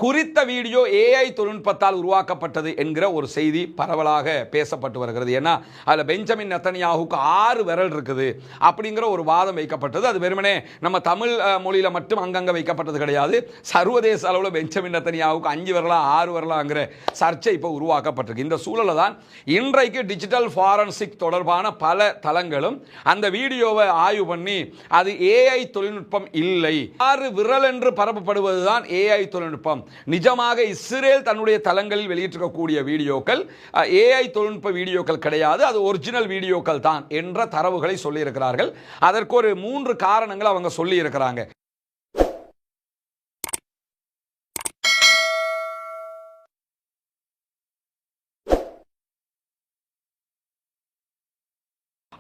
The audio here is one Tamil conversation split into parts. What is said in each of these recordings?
குறித்த வீடியோ ஏஐ தொழில்நுட்பத்தால் உருவாக்கப்பட்டது என்கிற ஒரு செய்தி பரவலாக பேசப்பட்டு வருகிறது. ஏன்னா அதில் பெஞ்சமின் நெத்தன்யாஹுக்கு 6 விரல் இருக்குது அப்படிங்கிற ஒரு வாதம் வைக்கப்பட்டது. அது வெறுமனே நம்ம தமிழ் மொழியில் மட்டும் அங்கங்கே வைக்கப்பட்டது கிடையாது. சர்வதேச அளவில் பெஞ்சமின் நெத்தன்யாஹுக்கு 5 விரலா 6 விரலாங்கிற சர்ச்சை இப்போ உருவாக்கப்பட்டிருக்கு. இந்த சூழலில் தான் இன்றைக்கு டிஜிட்டல் ஃபாரன்சிக் தொடர்பான பல தளங்களும் அந்த வீடியோவை ஆய்வு பண்ணி அது ஏஐ தொழில்நுட்பம் இல்லை, 6 விரல் என்று பரப்பப்படுவதுதான் ஏஐ தொழில்நுட்பம், நிஜமாக இஸ்ரேல் தன்னுடைய தளங்களில் வெளியிட்டிருக்கக்கூடிய வீடியோக்கள் ஏஐ தொழில்நுட்ப வீடியோக்கள் கிடையாது, அது ஒரிஜினல் வீடியோக்கள் தான் என்ற தரவுகளை சொல்லி இருக்கிறார்கள். அதற்கு ஒரு 3 காரணங்கள் அவங்க சொல்லி இருக்கிறாங்க.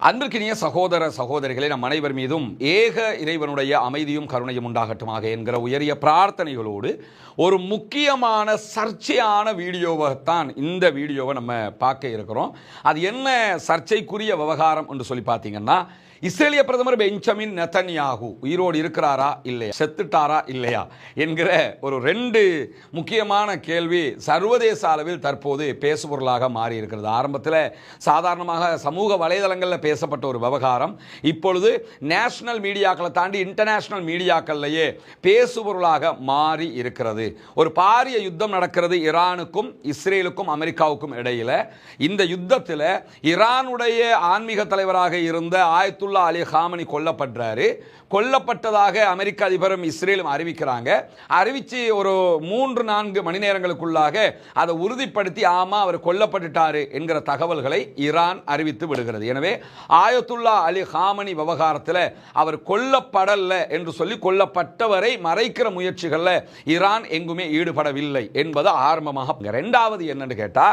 அன்பிற்கினிய சகோதர சகோதரிகளை நம் அனைவர் மீதும் ஏக இறைவனுடைய அமைதியும் கருணையும் உண்டாகட்டுமாக என்கிற உயரிய பிரார்த்தனைகளோடு ஒரு முக்கியமான சர்ச்சையான வீடியோவைத்தான் இந்த வீடியோவை நம்ம பார்க்க இருக்கிறோம். அது என்ன சர்ச்சைக்குரிய விவகாரம் என்று சொல்லி பார்த்தீங்கன்னா, இஸ்ரேலிய பிரதமர் பெஞ்சமின் நெத்தன்யாஹு உயிரோடு இருக்கிறாரா இல்லையா, செத்துட்டாரா இல்லையா என்கிற ஒரு 2 முக்கியமான கேள்வி சர்வதேச அளவில் தற்போது பேசுபொருளாக மாறி இருக்கிறது. ஆரம்பத்தில் சாதாரணமாக சமூக வலைதளங்களில் பேசப்பட்ட ஒரு விவகாரம் இப்பொழுது நேஷனல் மீடியாக்களை தாண்டி இன்டர்நேஷனல் மீடியாக்கள்லேயே பேசுபொருளாக மாறி இருக்கிறது. ஒரு பாரிய யுத்தம் நடக்கிறது ஈரானுக்கும் இஸ்ரேலுக்கும் அமெரிக்காவுக்கும் இடையில். இந்த யுத்தத்தில் ஈரானுடைய ஆன்மீக தலைவராக இருந்த ஆயத்துல்லா அலி காமனி கொல்லப்படுறாரு. கொல்லப்பட்டதாக அமெரிக்க அதிபரும் இஸ்ரேலும் அறிவிக்கிறாங்க. அறிவிச்சு ஒரு 3-4 மணி நேரங்களுக்குள்ளாக அதை உறுதிப்படுத்தி ஆமா அவர் கொல்லப்பட்டுட்டாரு என்கிற தகவல்களை ஈரான் அறிவித்து விடுகிறது. எனவே ஆயத்துல்லா அலி காமனி விவகாரத்தில் அவர் கொல்லப்படல என்று சொல்லி கொல்லப்பட்டவரை மறைக்கிற முயற்சிகளில் ஈரான் எங்குமே ஈடுபடவில்லை என்பது ஆரம்பமாக. 2வது என்னன்னு கேட்டா,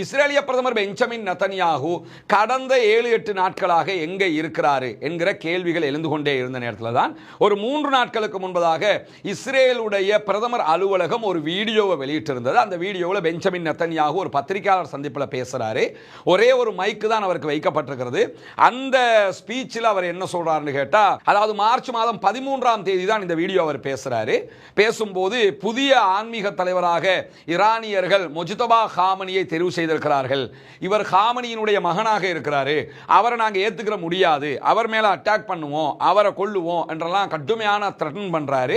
இஸ்ரேலிய பிரதமர் பெஞ்சமின் நெத்தன்யாஹு கடந்த 7-8 நாட்களாக எங்கே இருக்கிறாரு என்கிற கேள்விகள் எழுந்து கொண்டே இருந்த நேரத்தில் தான் ஒரு 3 நாட்களுக்கு முன்பதாக இஸ்ரேலுடைய பிரதமர் அலுவலகம் ஒரு வீடியோவை வெளியிட்டிருந்தது. அந்த வீடியோவில் பெஞ்சமின் நெத்தன்யாஹு ஒரு பத்திரிகையாளர் சந்திப்பில் பேசுறாரு. ஒரே ஒரு மைக்கு தான் அவருக்கு வைக்கப்பட்டிருக்கிறது. அந்த ஸ்பீச்சில் அவர் என்ன சொல்றாருன்னு கேட்டா, அதாவது மார்ச் மாதம் 13ஆம் தேதி தான் இந்த வீடியோ அவர் பேசுறாரு. பேசும்போது புதிய ஆன்மீக தலைவராக ஈரானியர்கள் முஜ்தபா காமனியை தெரிவு செய்திருக்கிறார்கள். இவர் காமனியினுடைய மகனாக இருக்கிறாரு, அவரை நாங்கள் ஏத்துக்கிற முடியாது, அவர் மேல அட்டாக் பண்ணுவோம், அவரை கொல்லுவோம் என்றெல்லாம் கடுமையான த்ரெட்டன் பண்றாரு.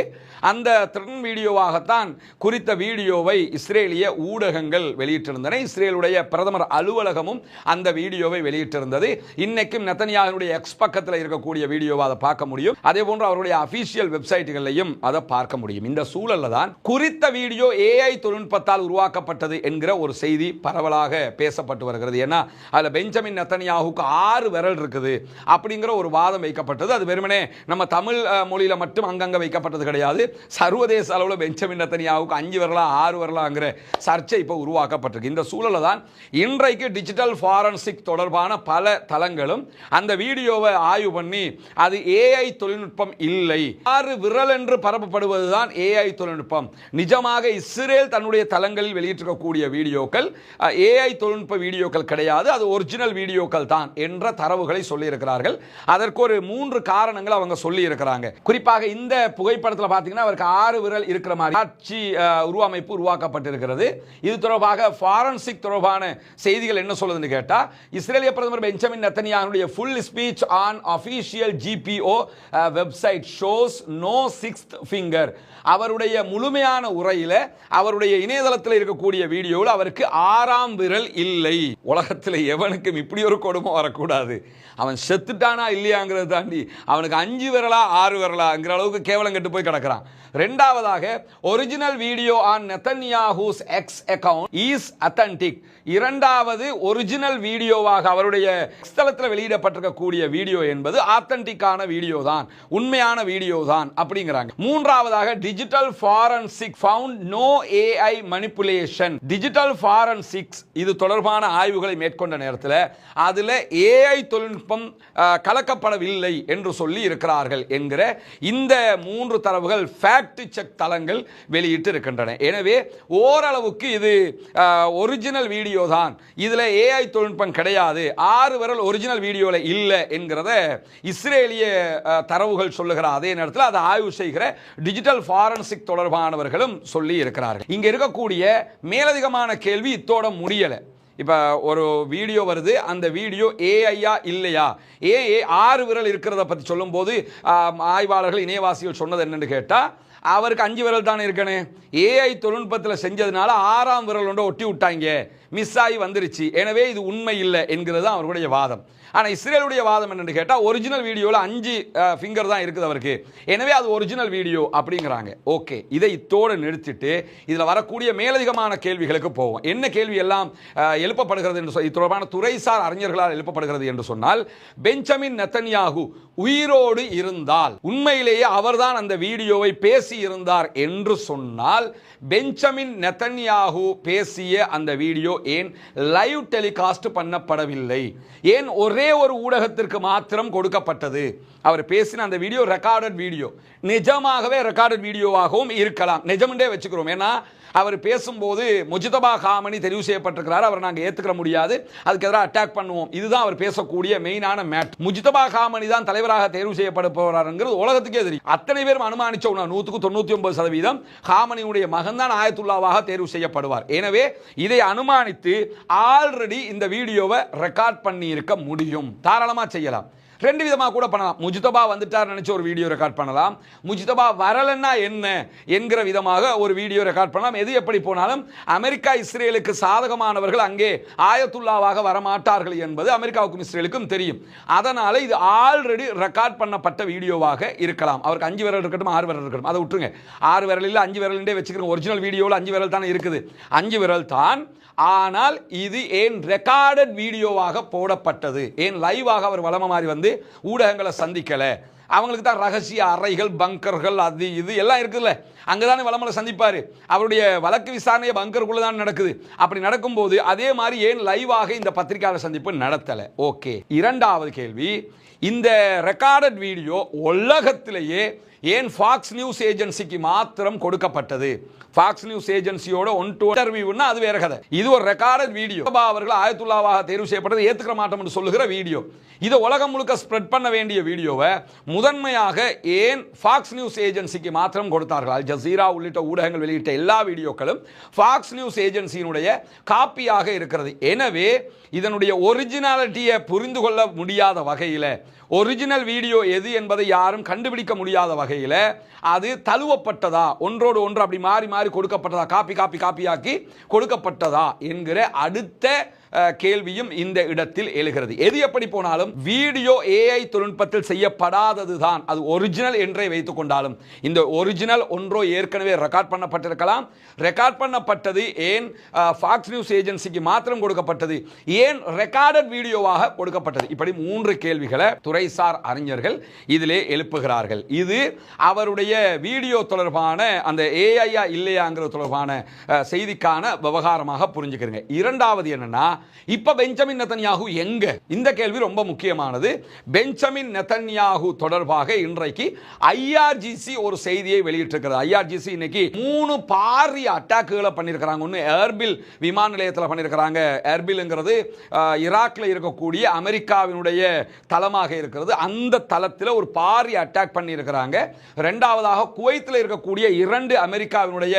அந்த த்ரெட்டன் வீடியோவாகத்தான் குறித்த வீடியோவை இஸ்ரேலிய ஊடகங்கள் வெளியிட்டிருந்தன. இஸ்ரேலுடைய பிரதமர் அலுவலகமும் அந்த வீடியோவை வெளியிட்டிருந்தது. இன்னைக்கும் நெத்தன்யாஹுடைய எக்ஸ் பக்கத்தில் இருக்கக்கூடிய வீடியோவை அதை பார்க்க முடியும். அதே போன்று அவருடைய அபிஷியல் வெப்சைட்டுகளையும் அதை பார்க்க முடியும். இந்த சூழல்ல தான் குறித்த வீடியோ ஏஐ தொழில்நுட்பத்தால் உருவாக்கப்பட்டது என்கிற ஒரு செய்தி பரவலாக பேசப்பட்டு வருகிறது. ஏன்னா அதில் பெஞ்சமின் நெத்தன்யாஹுக்கு 6 விரல் இருக்குது அப்படிங்கிற ஒரு வாதம் வைக்கப்பட்டது. அது வெறுமனே நம்ம தமிழ் மொழியில் மட்டும் அங்கங்கே வைக்கப்பட்டது கிடையாது. சர்வதேச அளவில் பெஞ்சமின் நெத்தன்யாஹுக்கு 5 விரலா 6 விரலாங்கிற சர்ச்சை இப்போ உருவாக்கப்பட்டிருக்கு. இந்த சூழலில் தான் இன்றைக்கு டிஜிட்டல் ஃபாரன்சிக் தொடர்பான பல தளங்களும் அந்த வீடியோவை ஆய்வு பண்ணி அது ஏஐ தொழில்நுட்பம் இல்லை, 6 விரல் என்று பரப்பப்படுவதுதான் ஏஐ தொழில்நுட்பம், நிஜமாக இஸ்ரேல் தன்னுடைய தளங்களில் வெளியிட்டிருக்கக்கூடிய வீடியோக்கள் ஏஐ தொழில்நுட்ப வீடியோக்கள் கிடையாது, அது ஒரிஜினல் வீடியோக்கள் தான் என்ற தரவுகளை சொல்லி இருக்கிறார்கள். அதற்கு ஒரு 3 காரணங்கள் அவங்க சொல்லி இருக்கிறாங்க. குறிப்பாக இந்த புகைப்படத்தில் பார்த்தீங்கன்னா அவருக்கு 6 விரல் இருக்கிற மாதிரி காட்சி உருவமைப்பு உருவாக்கப்பட்டிருக்கிறது. இது தொடர்பாக ஃபாரன்சிக் தொடர்பான செய்திகள் என்ன சொல்லுதுன்னு கேட்டா, இஸ்ரேலிய பிரதமர் பெஞ்சமின் நெத்தன்யாஹுடைய full speech on official GPO website shows no 6th finger. அவருடைய முழுமையான உரையில அவருடைய இணையதளத்தில் இருக்கக்கூடிய வீடியோவில் அவருக்கு 6ஆம் விரல் இல்லை. உலகத்தில் எவனுக்கும் இப்படி ஒரு கொடுமை வரக்கூடாது. அவன் செத்துட்டானா இல்லையாங்கிறத தாண்டி அவனுக்கு 5 விரலா 6 விரலாங்கிற அளவுக்கு கேவலம் கெட்டு போய் கிடக்கிறான். 2வது, original video on Netanyahu's X account is authentic. 2வது, ஒரிஜினல் வீடியோவாக அவருடைய தளத்தில் வெளியிடப்பட்டிருக்கக்கூடிய வீடியோ என்பது ஆத்தன்டிக்கான வீடியோ தான், உண்மையான வீடியோ தான் அப்படிங்கிறாங்க. 3வதாக, digital forensic found no AI manipulation. Digital forensics இது தொடர்பான ஆய்வுகளை மேற்கொண்ட நேரத்தில் அதில் ஏஐ தொழில்நுட்பம் கலக்கப்படவில்லை என்று சொல்லி இருக்கிறார்கள் என்கிற இந்த 3 தரவுகள் ஃபேக்ட் செக் தளங்கள் வெளியிட்டு இருக்கின்றன. எனவே ஓரளவுக்கு இது ஒரிஜினல் வீடியோ தான், இதுல ஏஐ தொழில்நுட்பம் கிடையாது, 6 விரல் ஒரிஜினல் வீடியோல இல்ல என்கிறத இஸ்ரேலிய தரவுகள் சொல்லுகிற அதே நேரத்தில் அதை ஆய்வு செய்கிற டிஜிட்டல் ஃபாரன்சிக் தொடர்பானவர்களும் சொல்லி இருக்கிறார்கள். இங்க இருக்கக்கூடிய மேலதிகமான கேள்வி இத்தோட முடியல. இப்ப ஒரு வீடியோ வருது, அந்த வீடியோ ஏஐயா இல்லையா, 6 விரல் இருக்கிறத பத்தி சொல்லும் போது ஆய்வாளர்கள் இணையவாசிகள் சொன்னது என்னன்னு கேட்டா, அவருக்கு 5 விரல் தான் இருக்கணும், ஏஐ தொழில்நுட்பத்தில் செஞ்சதுனால 6ஆம் விரல் ஒன்றை ஒட்டி விட்டாங்க, மிஸ் ஆகி வந்துருச்சு, எனவே இது உண்மை இல்லை என்கிறது அவர்களுடைய வாதம். ஆனால் இஸ்ரேலுடைய வாதம் என்னன்னு கேட்டால், ஒரிஜினல் வீடியோவில் 5 ஃபிங்கர் தான் இருக்குது அவருக்கு, எனவே அது ஒரிஜினல் வீடியோ அப்படிங்கிறாங்க. ஓகே, இதை இத்தோடு நிறுத்திட்டு இதில் வரக்கூடிய மேலதிகமான கேள்விகளுக்கு போவோம். என்ன கேள்வி எல்லாம் எழுப்பப்படுகிறது என்று சொல்லி தொடர்பான துறைசார் அறிஞர்களால் எழுப்பப்படுகிறது என்று சொன்னால், பெஞ்சமின் நெத்தன்யாகு உயிரோடு இருந்தால், உண்மையிலேயே அவர்தான் அந்த வீடியோவை பேசி இருந்தார் என்று சொன்னால், பெஞ்சமின் நெத்தன்யாகு பேசிய அந்த வீடியோ ஏன் லைவ் டெலிகாஸ்ட் பண்ணப்படவில்லை, ஏன் ஒரே ஒரு ஊடகத்திற்கு மாத்திரம் கொடுக்கப்பட்டது? அவர் பேசின அந்த வீடியோ ரெக்கார்டட் வீடியோ, நிஜமாகவே ரெக்கார்டட் வீடியோவாகவும் இருக்கலாம், நிஜம்ன்றே வச்சுக்கிறோம். ஏன்னா அவர் பேசும்போது முஜ்தபா காமனி தெரிவு செய்யப்பட்டிருக்கிறார், அவர் நாங்கள் ஏற்றுக்க முடியாது, அதுக்கு எதிராக அட்டாக் பண்ணுவோம், இதுதான் அவர் பேசக்கூடிய மெயினான மேட். முஜ்தபா காமனி தான் தலைவராக தேர்வு செய்யப்பட போறாருங்கிறது உலகத்துக்கே தெரியும். அத்தனை பேரும் அனுமானிச்ச 199% காமனியுடைய மகன் தான் ஆயத்துல்லாவாக தேர்வு செய்யப்படுவார். எனவே இதை அனுமானித்து ஆல்ரெடி இந்த வீடியோவை ரெக்கார்ட் பண்ணி இருக்க முடியும், தாராளமா செய்யலாம். 2 விதமாக கூட பண்ணலாம். முஜ்தபா வந்துட்டார் நினைச்சு ஒரு வீடியோ ரெக்கார்ட் பண்ணலாம், முஜ்தபா வரலன்னா என்ன என்கிற விதமாக ஒரு வீடியோ ரெக்கார்ட் பண்ணலாம். எது எப்படி போனாலும் அமெரிக்கா இஸ்ரேலுக்கு சாதகமானவர்கள் அங்கே ஆயத்துல்லாவாக வரமாட்டார்கள் என்பது அமெரிக்காவுக்கும் இஸ்ரேலுக்கும் தெரியும். அதனால இது ஆல்ரெடி ரெக்கார்ட் பண்ணப்பட்ட வீடியோவாக இருக்கலாம். அவருக்கு 5 விரல் இருக்கட்டும் 6 விரல் இருக்கட்டும், அதை விட்டுருங்க. 6 விரல் இல்லை 5 விரல் வச்சுக்கிறோம். ஒரிஜினல் வீடியோவில் 5 விரல் தானே இருக்குது, 5 விரல் தான். ஆனால் இது ஏன் ரெக்கார்டட் வீடியோவாக போடப்பட்டது, ஏன் லைவாக அவர் வலம மாதிரி வந்து ஊடகங்களை சந்திக்கல? அவங்களுக்கு தான் ரகசிய அறைகள், பங்கர்கள், அது இது எல்லாம் இருக்குல்ல, அங்கதானே வலமலை சந்திப்பாரு. அவருடைய வழக்கு விசாரணை பங்கருக்குள்ள தான் நடக்குது. அப்படி நடக்கும்போது அதே மாதிரி ஏன் லைவாக இந்த பத்திரிகையாளர் சந்திப்பு நடத்தல? ஓகே, இரண்டாவது கேள்வி, இந்த ரெக்கார்டட் வீடியோ உலகத்திலேயே ஏன் ஃபாக்ஸ் நியூஸ் ஏஜென்சிக்கு மாத்திரம் கொடுக்கப்பட்டது? ஃபாக்ஸ் நியூஸ் ஏஜென்சியோட ஒன் டு இன்டர்வியூன்னா அது வேற கதை. இது ஒரு ரெக்கார்டட் வீடியோ. அவர்கள் ஆயத்துல்லாவாக தேர்வு செய்யப்பட்டது ஏத்துக்க மாட்டோம் என்று சொல்லுகிற வீடியோ. இதை உலகம் முழுக்க ஸ்ப்ரெட் பண்ண வேண்டிய வீடியோவை முதன்மையாக ஏன் ஃபாக்ஸ் நியூஸ் ஏஜென்சிக்கு மாத்திரம் கொடுத்தார்கள்? அல் ஜசீரா உள்ளிட்ட ஊடகங்கள் வெளியிட்ட எல்லா வீடியோக்களும் ஃபாக்ஸ் நியூஸ் ஏஜென்சியினுடைய காப்பியாக இருக்கிறது. எனவே இதனுடைய ஒரிஜினாலிட்டியை புரிந்து கொள்ள முடியாத வகையில், ஒரிஜினல் வீடியோ எது என்பதை யாரும் கண்டுபிடிக்க முடியாத வகையில் அது தழுவப்பட்டதா, ஒன்றோடு ஒன்று அப்படி மாறி மாறி கொடுக்கப்பட்டதா, காப்பியாக்கி கொடுக்கப்பட்டதா என்கிற அடுத்த கேள்வியும் இந்த இடத்தில் எழுகிறது. எது எப்படி போனாலும் வீடியோ ஏஐ தொழில்நுட்பத்தில் செய்யப்படாதது தான், அது ஒரிஜினல் என்றே வைத்துக் கொண்டாலும் இந்த ஒரிஜினல் ஒன்றோ ஏற்கனவே ரெக்கார்ட் பண்ணப்பட்டிருக்கலாம். ரெக்கார்ட் பண்ணப்பட்டது ஏன் ஃபாக்ஸ் நியூஸ் ஏஜென்சிக்கு மாத்திரம் கொடுக்கப்பட்டது, ஏன் ரெக்கார்டட் வீடியோவாக கொடுக்கப்பட்டது? இப்படி 3 கேள்விகளை துறைசார் அறிஞர்கள் இதிலே எழுப்புகிறார்கள். இது அவருடைய வீடியோ தொடர்பான அந்த ஏஐயா இல்லையாங்கிற தொடர்பான செய்திக்கான விவகாரமாக புரிஞ்சுக்கிறீங்க. இரண்டாவது என்னன்னா, இப்ப பெஞ்சமின் நெத்தன்யாகு எங்க? இந்த கேள்வி ரொம்ப முக்கியமானது. பெஞ்சமின் நெத்தன்யாகு தொடர்பாக இன்றைக்கு ஐஆர்ஜிசி ஒரு செய்தியை வெளியிட்டிருக்கிறது. ஐஆர்ஜிசி இன்னைக்கு 3 பாரிய அட்டாக்குகளை பண்ணியிருக்கிறாங்க. ஒன்று எர்பில் விமான நிலையத்தில் பண்ணியிருக்கிறாங்க. எர்பில்ங்கிறது ஈராக்ல இருக்கக்கூடிய அமெரிக்காவினுடைய தளமாக இருக்கிறது. அந்த தளத்தில் ஒரு பாரிய அட்டாக் பண்ணியிருக்கிறாங்க. இரண்டாவதாக குவைத்தில் இருக்கக்கூடிய 2 அமெரிக்காவினுடைய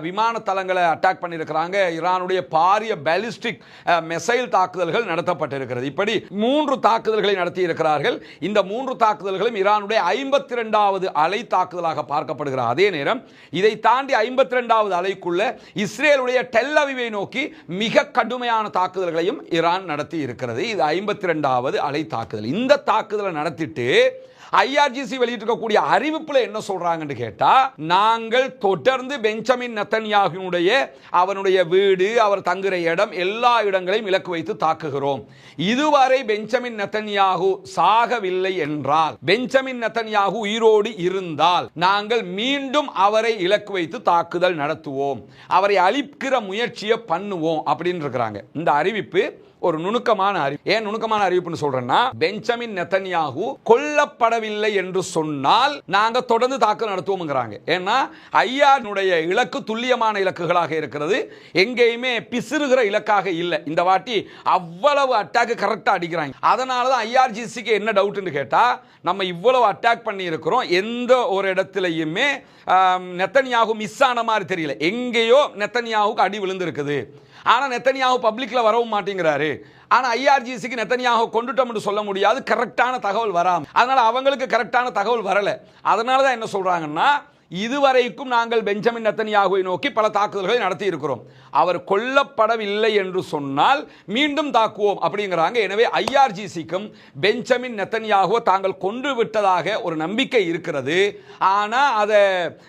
விமான தளங்களை அட்டாக் பண்ணியிருக்கிறாங்க. ஈரானுடைய பாரிய பாலிஸ்டிக் மிசைல் தாக்குதல்கள் நடத்தப்பட்டிருக்கிறது. இப்படி 3 தாக்குதல்களை நடத்தி இருக்கிறார்கள். இந்த 3 தாக்குதல்களும் ஈரானுடைய 52வது அலை தாக்குதலாக பார்க்கப்படுகிறது. அதே நேரம் இதை தாண்டி 52வது அலைக்குள்ள இஸ்ரேலுடைய டெல் அவிவை நோக்கி மிக கடுமையான தாக்குதல்களையும் ஈரான் நடத்தி இருக்கிறது. இது 52வது அலை தாக்குதல். இந்த தாக்குதலை நடத்திட்டு ஐஆர்ஜிசி வெளியிட்டிருக்கக்கூடிய அறிவிப்புல என்ன சொல்றாங்கன்னு கேட்டா, நாங்கள் தொடர்ந்து பெஞ்சமின் நெத்தன்யாகுனுடைய அவனுடைய வீடு, அவர் தங்குற இடம், எல்லா இடங்களையும் இலக்கு வைத்து தாக்குகிறோம். இதுவரை பெஞ்சமின் நெத்தன்யாகு சாகவில்லை என்றால், பெஞ்சமின் நெத்தன்யாகு உயிரோடு இருந்தால் நாங்கள் மீண்டும் அவரை இலக்கு வைத்து தாக்குதல் நடத்துவோம், அவரை அழிக்கிற முயற்சியை பண்ணுவோம் அப்படின்னு இருக்கிறாங்க. இந்த அறிவிப்பு ஒரு நுணுக்கமான அறிவிப்பு. ஏன் நுணுக்கமான அறிவிப்புன்னு சொல்றேன்னா, பெஞ்சமின் நெத்தன்யாகு கொல்லப்படவில்லை என்று சொன்னால் நாங்க தொடர்ந்து தாக்குதல் நடத்துவோம்ங்கறாங்க. ஏன்னா ஐயானுடைய இலக்கு துல்லியமான இலக்குகளாக இருக்கிறது, எங்கேயுமே பிசிறுகிற இலக்காக இல்லை. இந்த வாட்டி அவ்வளவு அட்டாக் கரெக்டா அடிக்கிறாங்க. அதனால தான் ஐஆர்ஜிசிக்கு என்ன டவுட்னு கேட்டா, நம்ம இவ்வளவு அட்டாக் பண்ணி இருக்கிறோம், எந்த ஒரு இடத்திலையுமே நெத்தன்யாகு மிஸ் ஆன மாதிரி தெரியல. எங்கேயோ நெத்தன்யாகுக்கு அடி விழுந்து இருக்குது. ஆனா நெத்தன்யாகு பப்ளிக்ல வரவும் மாட்டேங்கிறாரு. ஆனா ஐஆர்ஜிசிக்கு நெத்தன்யாகு கொண்டுட்டோம்னு சொல்ல முடியாது, கரெக்டான தகவல் வராம. அதனால அவங்களுக்கு கரெக்டான தகவல் வரல. அதனால தான் என்ன சொல்றாங்கன்னா, இதுவரைக்கும் நாங்கள் பெஞ்சமின் நெத்தன்யாகுவை நோக்கி பல தாக்குதல்களை நடத்தி இருக்கிறோம். அவர் கொல்லப்படவில்லை என்று சொன்னால் மீண்டும் தாக்குவோம் அப்படிங்கிறாங்க. எனவே ஐஆர்ஜிசிக்கும் பெஞ்சமின் நெத்தன்யாகுவை தாங்கள் கொண்டு விட்டதாக ஒரு நம்பிக்கை இருக்கிறது. ஆனா அதை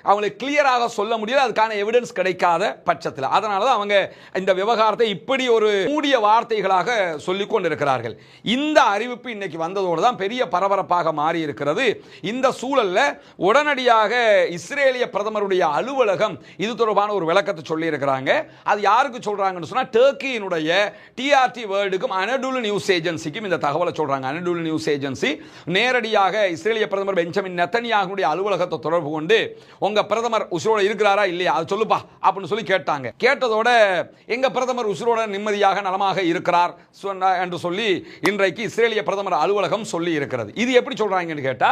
அவங்களுக்கு கிளியராக சொல்ல முடியல, அதுக்கான எவிடன்ஸ் கிடைக்காத பட்சத்தில். அதனால தான் அவங்க இந்த விவகாரத்தை இப்படி ஒரு மூடிய வார்த்தைகளாக சொல்லிக் கொண்டிருக்கிறார்கள். இந்த அறிவிப்பு இன்னைக்கு வந்ததோடு தான் பெரிய பரபரப்பாக மாறி இருக்கிறது. இந்த சூழல்ல உடனடியாக இஸ்ரேலிய பிரதமருடைய அலுவலகம் இது தொடர்பான ஒரு விளக்கத்தை சொல்லி இருக்கிறாங்க. அது யாருக்கு சொல்றாங்கன்னு சொன்னா, டர்க்கியினுடைய டிஆர்டி வேர்ல்டுக்கும் அனடோலு நியூஸ் ஏஜென்சிக்கும் இந்த தகவலை சொல்றாங்க. அனடோலு நியூஸ் ஏஜென்சி நேரடியாக இஸ்ரேலிய பிரதமர் பெஞ்சமின் நெத்தன்யாகுடைய அலுவலகத்தை தொடர்பு கொண்டு, உங்க பிரதமர் உசுரோட இருக்கிறாரா இல்லையா அது சொல்லுப்பா அப்படின்னு சொல்லி கேட்டாங்க. கேட்டதோட எங்க பிரதமர் உசுரோட நிம்மதியாக நலமாக இருக்கிறார் என்று சொல்லி இன்றைக்கு இஸ்ரேலிய பிரதமர் அலுவலகம் சொல்லி இருக்கிறது. இது எப்படி சொல்றாங்கன்னு கேட்டா,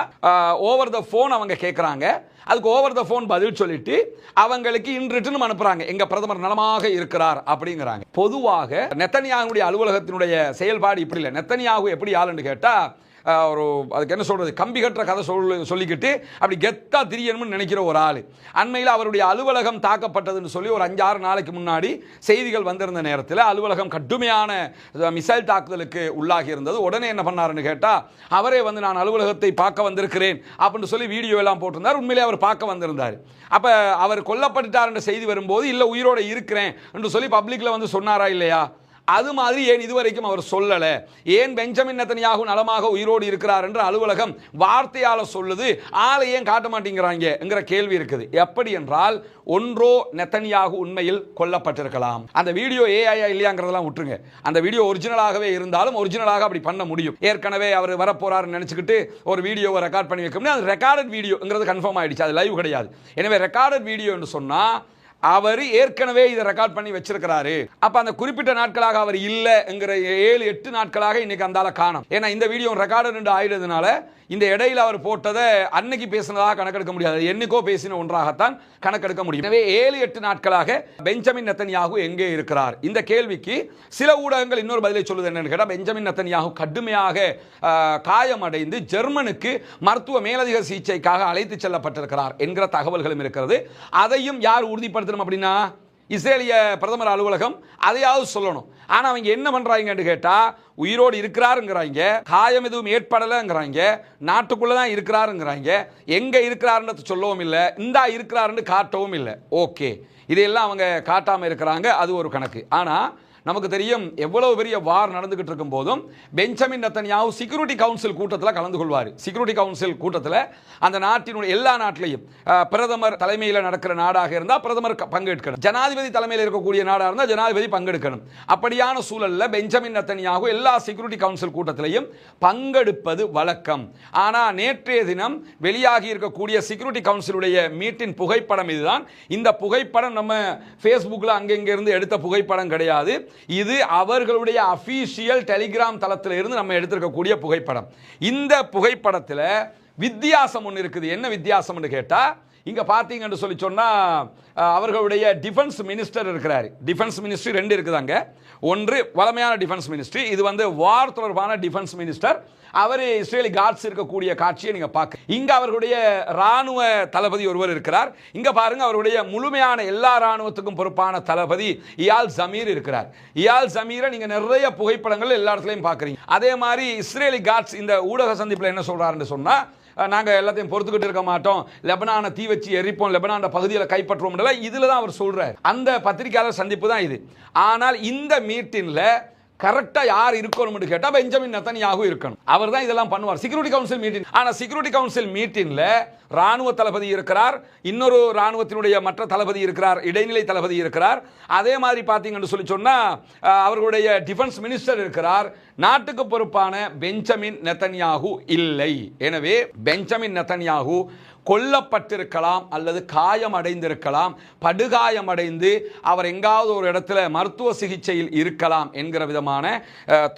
ஓவர் த போன் அவங்க கேட்கிறாங்க. அதுக்கு ஓவர் த போன் பதில் சொல்லிட்டு அவங்களுக்கு இன் ரிட்டன் அனுப்புறாங்க, எங்க பிரதமர் நலமாக இருக்கிறார் அப்படிங்கிறாங்க. பொதுவாக நெத்தன்யாகுடைய அலுவலகத்தினுடைய செயல்பாடு இப்படி இல்லை. நெத்தன்யாகு எப்படி ஆளுன்னு கேட்டா, ஒரு அதுக்கு என்ன சொல்றது, கம்பி கட்டுற கதை சொல்லிக்கிட்டு அப்படி கெத்தா திரியணும்னு நினைக்கிற ஒரு ஆள். அண்மையில் அவருடைய அலுவலகம் தாக்கப்பட்டதுன்னு சொல்லி ஒரு 5-6 நாளைக்கு முன்னாடி செய்திகள் வந்திருந்த நேரத்தில் அலுவலகம் கடுமையான மிசைல் தாக்குதலுக்கு உள்ளாகி இருந்தது. உடனே என்ன பண்ணாருன்னு கேட்டா, அவரே வந்து நான் அலுவலகத்தை பார்க்க வந்திருக்கிறேன் அப்படின்னு சொல்லி வீடியோ எல்லாம் போட்டிருந்தார். உண்மையிலே அவர் பார்க்க வந்திருந்தார். அப்ப அவர் கொல்லப்பட்டார் என்ற செய்தி வரும்போது இல்ல உயிரோட இருக்கிறேன் என்று சொல்லி பப்ளிக்ல வந்து சொன்னாரா இல்லையா? அது மாதிரி ஏன் இதுவரைக்கும் அவர் சொல்லல? ஏன் பெஞ்சமின் நெத்தன்யாகு நலமாக உயிரோடு இருக்கிறார் என்று அலுவலகம் வார்த்தையால சொல்லுது, ஆளை ஏன் காட்ட மாட்டேங்கிறாங்க என்கிற கேள்வி இருக்குது. எப்படி என்றால், ஒன்றோ நெத்தன்யாகு உண்மையில் கொல்லப்பட்டிருக்கலாம். அந்த வீடியோ ஏஐ இல்லையாங்கிறதெல்லாம் விட்டுருங்க. அந்த வீடியோ ஒரிஜினலாகவே இருந்தாலும் ஒரிஜினலாக அப்படி பண்ண முடியும். ஏற்கனவே அவர் வரப்போறாருன்னு நினைச்சுக்கிட்டு ஒரு வீடியோவை ரெக்கார்ட் பண்ணி வைக்க முடியும். அது ரெக்கார்டட் வீடியோங்கிறது கன்ஃபார்ம் ஆயிடுச்சு, அது லைவ் கிடையாது. எனவே ரெக்கார்டட் வீடியோ என்று சொன்னா அவர் ஏற்கனவே இதை ரெக்கார்ட் பண்ணி வச்சிருக்கிறாரு. அப்ப அந்த குறிப்பிட்ட நாட்களாக அவர் இல்லைங்கிற 7-8 நாட்களாக இன்னைக்கு அந்த ஆளை காணோம். ஏன்னா இந்த வீடியோ ரெக்கார்டட் ஆயிடுறதுனால இந்த இடையில அவர் போட்டதை அன்னைக்கு பேசினதாக கணக்கெடுக்க முடியாது, என்னைக்கோ பேசின ஒன்றாகத்தான் கணக்கெடுக்க முடியும். எனவே 7-8 நாட்களாக பெஞ்சமின் நெத்தன்யாகு எங்கே இருக்கிறார்? இந்த கேள்விக்கு சில ஊடகங்கள் இன்னொரு பதிலை சொல்லுது. என்னன்னு கேட்டால், பெஞ்சமின் நெத்தன்யாகு கடுமையாக காயமடைந்து ஜெர்மனுக்கு மருத்துவ மேலதிக சிகிச்சைக்காக அழைத்து செல்லப்பட்டிருக்கிறார் என்கிற தகவல்களும் இருக்கிறது. அதையும் யார் உறுதிப்படுத்தணும் அப்படின்னா, இஸ்ரேலிய பிரதமர் அலுவலகம் அதையாவது சொல்லணும். ஆனா அவங்க என்ன பண்றாங்கன்னு கேட்டா, உயிரோடு இருக்கிறாருங்கிறாங்க, காயம் எதுவும் ஏற்படலைங்கிறாங்க, நாட்டுக்குள்ளதான் இருக்கிறாருங்கிறாங்க, எங்க இருக்கிறாருன்னு சொல்லவும் இல்லை, இந்தா இருக்கிறாருன்னு காட்டவும் இல்லை. ஓகே, இதையெல்லாம் அவங்க காட்டாம இருக்கிறாங்க, அது ஒரு கணக்கு. ஆனா நமக்கு தெரியும், எவ்வளவு பெரிய வார் நடந்துகிட்டு இருக்கும் போதும் பெஞ்சமின் நெத்தன்யாகு செக்யூரிட்டி கவுன்சில் கூட்டத்தில் கலந்து கொள்வார். செக்யூரிட்டி கவுன்சில் கூட்டத்தில் அந்த நாட்டினுடைய எல்லா நாட்டிலையும் பிரதமர் தலைமையில் நடக்கிற நாடாக இருந்தால் பிரதமர் பங்கெடுக்கணும், ஜனாதிபதி தலைமையில் இருக்கக்கூடிய நாடாக இருந்தால் ஜனாதிபதி பங்கெடுக்கணும். அப்படியான சூழலில் பெஞ்சமின் நெத்தன்யாகு எல்லா செக்யூரிட்டி கவுன்சில் கூட்டத்திலையும் பங்கெடுப்பது வழக்கம். ஆனால் நேற்றைய தினம் வெளியாகி இருக்கக்கூடிய செக்யூரிட்டி கவுன்சிலுடைய மீட்டின் புகைப்படம் இதுதான். இந்த புகைப்படம் நம்ம ஃபேஸ்புக்கில் அங்கெங்கிருந்து எடுத்த புகைப்படம் கிடையாது. இது அவர்களுடைய அபிஷியல் டெலிகிராம் தளத்தில் இருந்து நம்ம எடுத்திருக்கக்கூடிய புகைப்படம். இந்த புகைப்படத்தில் வித்தியாசம் ஒன்று இருக்குது. என்ன வித்தியாசம்னு கேட்டா, இங்க பாத்தீங்கன்னு சொல்லி சொன்னா, அவர்களுடைய டிஃபென்ஸ் மினிஸ்டர் இருக்கிறார். Defence ministry 2 இருக்குதாங்க. ஒன்று வளமையான டிஃபென்ஸ் மினிஸ்ட்ரி, இது வந்து வார் தொடர்பான டிஃபென்ஸ் மினிஸ்டர். அவர் இஸ்ரேலி காட்ஸ் இருக்கக்கூடிய காட்சியை நீங்க பார்க்க. இங்க அவர்களுடைய ராணுவ தளபதி ஒருவர் இருக்கிறார். இங்க பாருங்க, அவருடைய முழுமையான எல்லா ராணுவத்துக்கும் பொறுப்பான தளபதி இயால் ஜமீர் இருக்கிறார். இயால் ஜமீரை நீங்க நிறைய புகைப்படங்கள் எல்லா இடத்துலையும் பார்க்குறீங்க. அதே மாதிரி இஸ்ரேலி காட்ஸ் இந்த ஊடக சந்திப்பில் என்ன சொல்றாருன்னு சொன்னா, நாங்கள் எல்லாத்தையும் பொறுத்துக்கிட்டு இருக்க மாட்டோம், லெபனானை தீ வச்சு எரிப்போம், லெபனான பகுதியில் கைப்பற்றுவோம், இதில் தான் அவர் சொல்றார். அந்த பத்திரிகையாளர் சந்திப்பு தான் இது. ஆனால் இந்த மீட்டின்ல கரெக்டா யார் இருக்கணும்னு கேட்டா பெஞ்சமின் நெத்தன்யாகு இருக்கணும். அவர் தான் இதெல்லாம் பண்ணுவார். Security council meeting. ஆனா செக்யூரிட்டி கவுன்சில் மீட்டிங்ல ராணுவ தளபதி இருக்கிறார், இன்னொரு ராணுவத்தினுடைய மற்ற தளபதி இருக்கிறார், இடைநிலை தளபதி இருக்கிறார். அதே மாதிரி பாத்தீங்கன்னு சொல்லி சொன்னா அவர்களுடைய டிஃபென்ஸ் மினிஸ்டர் இருக்கிறார். நாட்டுக்கு பொறுப்பான பெஞ்சமின் நெத்தன்யாகு இல்லை. எனவே பெஞ்சமின் நெத்தன்யாகு கொல்லப்பட்டிருக்கலாம் அல்லது காயம் அடைந்திருக்கலாம், படுகாயம் அடைந்து அவர் எங்காவது ஒரு இடத்துல மருத்துவ சிகிச்சையில் இருக்கலாம் என்கிற விதமான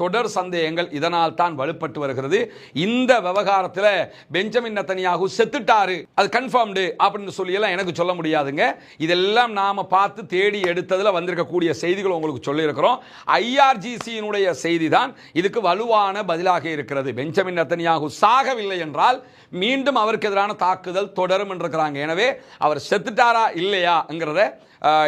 தொடர் சந்தேகங்கள் இதனால் தான் வலுப்பட்டு வருகிறது. இந்த விவகாரத்தில் பெஞ்சமின் நெத்தன்யாகு செத்துட்டாரு, அது கன்ஃபார்ம்டு அப்படின்னு சொல்லி எல்லாம் எனக்கு சொல்ல முடியாதுங்க. இதெல்லாம் நாம பார்த்து தேடி எடுத்ததில் வந்திருக்கக்கூடிய செய்திகள் உங்களுக்கு சொல்லியிருக்கிறோம். ஐஆர்ஜிசியினுடைய செய்தி தான் இதுக்கு வலுவான பதிலாக இருக்கிறது. பெஞ்சமின் நெத்தன்யாகு சாகவில்லை என்றால் மீண்டும் அவருக்கு எதிரான தாக்குதல் தொடரும் என்றிருக்கிறாங்க. எனவே அவர் செத்துட்டாரா இல்லையாங்கிறத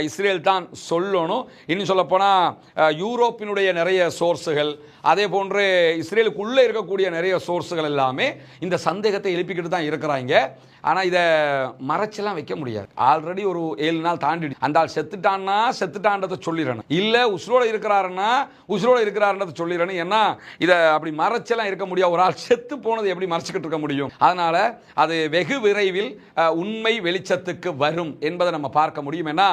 இஸ்ரேல் தான் சொல்லணும். இன்னும் சொல்ல போனால் யூரோப்பினுடைய நிறைய சோர்ஸுகள், அதே போன்று இஸ்ரேலுக்குள்ளே இருக்கக்கூடிய நிறைய சோர்ஸுகள் எல்லாமே இந்த சந்தேகத்தை எழுப்பிக்கிட்டு தான் இருக்கிறாங்க. ஆனால் இதை மறைச்செல்லாம் வைக்க முடியாது. ஆல்ரெடி ஒரு 7 நாள் தாண்டி அந்த ஆள் செத்துட்டான்னா செத்துட்டான்றதை சொல்லிடணும், இல்லை உசுரோட இருக்கிறாருன்னா உசுரோட இருக்கிறாருன்றதை சொல்லிடணும். ஏன்னா இதை அப்படி மறைச்செல்லாம் இருக்க முடியாது. ஒரு ஆள் செத்து போனது எப்படி மறைச்சிக்கிட்டு இருக்க முடியும்? அதனால அது வெகு விரைவில் உண்மை வெளிச்சத்துக்கு வரும் என்பதை நம்ம பார்க்க முடியும். ஏன்னா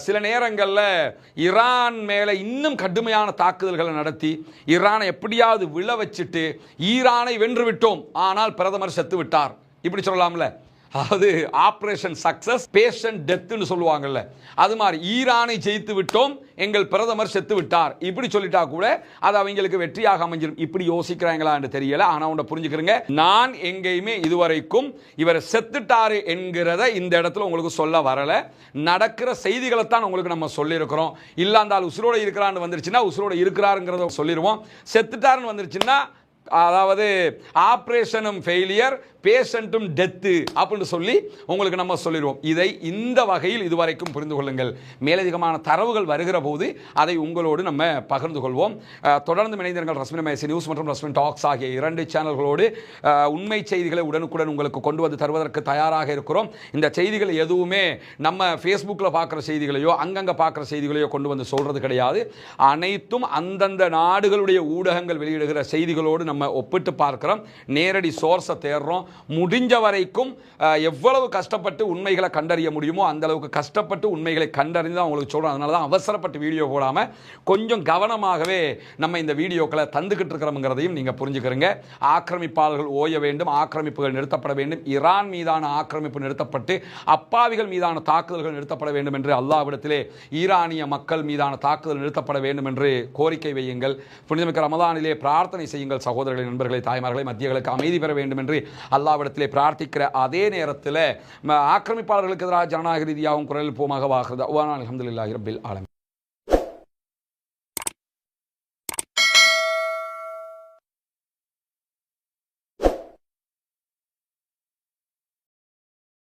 சில நேரங்களில் ஈரான் மேலே இன்னும் கடுமையான தாக்குதல்களை நடத்தி ஈரானை எப்படியாவது விழ வச்சுட்டு ஈரானை வென்று விட்டோம் ஆனால் பிரதமர் செத்து விட்டார் இப்படி சொல்லலாம்ல. அதாவது ஆபரேஷன் சக்சஸ் பேஷண்ட் டெத்னு சொல்லுவாங்கல்ல, அது மாதிரி ஈரானை ஜெயித்து விட்டோம் எங்கள் பிரதமர் செத்து விட்டார் இப்படி சொல்லிட்டா கூட அது அவங்களுக்கு வெற்றியாக அமைஞ்சிடும். இப்படி யோசிக்கிறாங்களான்னு தெரியல. ஆனால் உன்னை புரிஞ்சுக்கிறேங்க, நான் எங்கேயுமே இதுவரைக்கும் இவர் செத்துட்டாரு என்கிறத இந்த இடத்துல உங்களுக்கு சொல்ல வரல. நடக்கிற செய்திகளை தான் உங்களுக்கு நம்ம சொல்லியிருக்கிறோம். இல்லாந்தால் உசுரோட இருக்கிறான்னு வந்துருச்சுன்னா உசுரோட இருக்கிறாருங்கிறத சொல்லிடுவோம். செத்துட்டாருன்னு வந்துருச்சுன்னா அதாவது ஆபரேஷனும் ஃபெயிலியர் பேஷண்ட்டும் டெத்து அப்படின்னு சொல்லி உங்களுக்கு நம்ம சொல்லிடுவோம். இதை இந்த வகையில் இதுவரைக்கும் புரிந்து கொள்ளுங்கள். மேலதிகமான தரவுகள் வருகிற போது அதை உங்களோடு நம்ம பகிர்ந்து கொள்வோம். தொடர்ந்து இணைந்திருங்கள். ரஸ்மின் மேசி நியூஸ் மற்றும் ரஸ்மின் டாக்ஸ் ஆகிய 2 சேனல்களோடு உண்மை செய்திகளை உடனுக்குடன் உங்களுக்கு கொண்டு வந்து தருவதற்கு தயாராக இருக்கிறோம். இந்த செய்திகள் எதுவுமே நம்ம ஃபேஸ்புக்கில் பார்க்குற செய்திகளையோ அங்கங்கே பார்க்குற செய்திகளையோ கொண்டு வந்து சொல்கிறது கிடையாது. அனைத்தும் அந்தந்த நாடுகளுடைய ஊடகங்கள் வெளியிடுகிற செய்திகளோடு நம்ம ஒப்பிட்டு பார்க்கிறோம். நேரடி சோர்ஸை தேடுறோம். முடிஞ்ச வரைக்கும் எவ்வளவு கஷ்டப்பட்டு உண்மைகளை கண்டறிய முடியுமோ அந்த அளவுக்கு கஷ்டப்பட்டு உண்மைகளை கண்டறிந்து தான் உங்களுக்கு சொல்கிறோம். அதனால தான் அவசரப்பட்டு வீடியோ போடாமல் கொஞ்சம் கவனமாகவே நம்ம இந்த வீடியோக்களை தந்துக்கிட்டு இருக்கிறோங்கிறதையும் நீங்கள் புரிஞ்சுக்கிறீங்க. ஆக்கிரமிப்பாளர்கள் ஓய வேண்டும், ஆக்கிரமிப்புகள் நிறுத்தப்பட வேண்டும், ஈரான் மீதான ஆக்கிரமிப்பு நிறுத்தப்பட்டு அப்பாவிகள் மீதான தாக்குதல்கள் நிறுத்தப்பட வேண்டும் என்று அல்லாஹ்விடத்திலே ஈரானிய மக்கள் மீதான தாக்குதல் நிறுத்தப்பட வேண்டும் என்று கோரிக்கை வையுங்கள். புனிதமிக்க ரமதானிலே பிரார்த்தனை செய்யுங்கள். சகோதரர்களை, நண்பர்களை, தாய்மார்களை, மத்தியர்களுக்கு அமைதி பெற வேண்டும் என்று அல்லாஹ்விடத்திலே பிரார்த்திக்கிற அதே நேரத்தில் ஆக்கிரமிப்பாளர்களுக்கு எதிராக ஜனநாயக ரீதியாகவும் குரல் போமாக வாகிறது. அல்ஹம்துலில்லாஹி ரப்பில் ஆலமீன்.